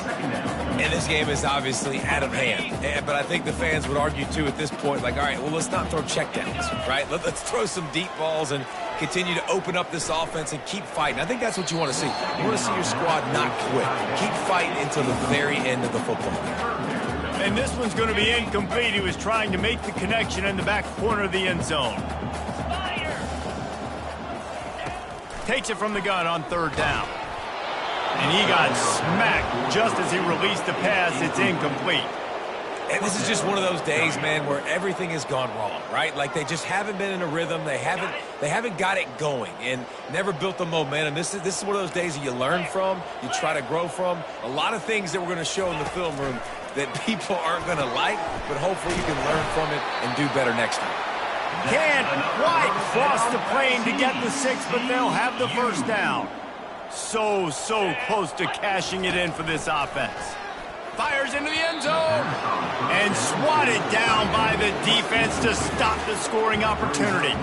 And this game is obviously out of hand. But I think the fans would argue, too, at this point, like, all right, well, let's not throw checkdowns, right? Let's throw some deep balls and continue to open up this offense and keep fighting. I think that's what you want to see. You want to see your squad not quit. Keep fighting until the very end of the football game. And this one's going to be incomplete. He was trying to make the connection in the back corner of the end zone. Takes it from the gun on third down. And he got smacked just as he released the pass. It's incomplete. And this is just one of those days, man, where everything has gone wrong, right? Like they just haven't been in a rhythm. They haven't got it going and never built the momentum. This is one of those days that you learn from, you try to grow from. A lot of things that we're going to show in the film room that people aren't going to like, but hopefully you can learn from it and do better next time. Can't quite cross the plane to get the 6, but they'll have the first down. So close to cashing it in for this offense. Fires into the end zone and swatted down by the defense to stop the scoring opportunity.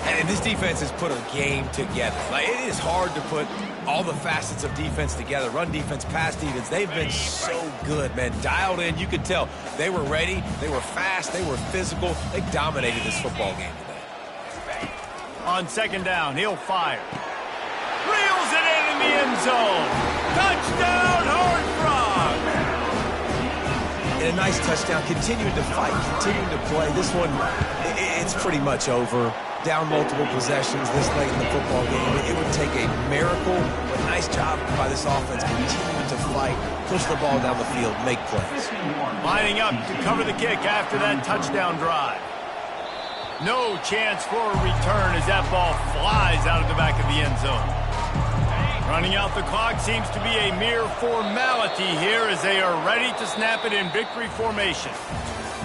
And this defense has put a game together. Like, it is hard to put all the facets of defense together. Run defense, pass defense. They've been so good, man. Dialed in. You could tell they were ready. They were fast. They were physical. They dominated this football game today. On second down, he'll fire. Reels it in the end zone. Touchdown, Horned Frog. And a nice touchdown. Continuing to fight, continuing to play. This one, it's pretty much over. Down multiple possessions this late in the football game. It would take a miracle, but nice job by this offense continuing to fight, push the ball down the field, make plays. Lining up to cover the kick after that touchdown drive. No chance for a return as that ball flies out of the back of the end zone. Running out the clock seems to be a mere formality here as they are ready to snap it in victory formation.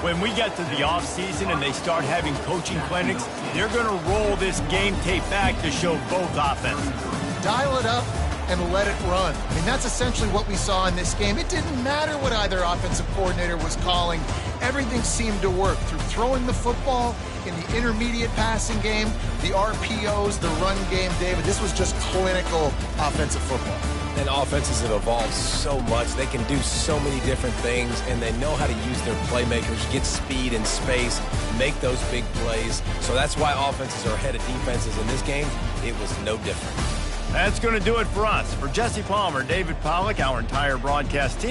When we get to the offseason and they start having coaching clinics, they're going to roll this game tape back to show both offenses. Dial it up and let it run. I mean, that's essentially what we saw in this game. It didn't matter what either offensive coordinator was calling. Everything seemed to work through throwing the football, in the intermediate passing game, the RPOs, the run game, David. This was just clinical offensive football. And offenses have evolved so much. They can do so many different things, and they know how to use their playmakers, get speed and space, make those big plays. So that's why offenses are ahead of defenses. In this game, it was no different. That's going to do it for us. For Jesse Palmer, David Pollack, our entire broadcast team.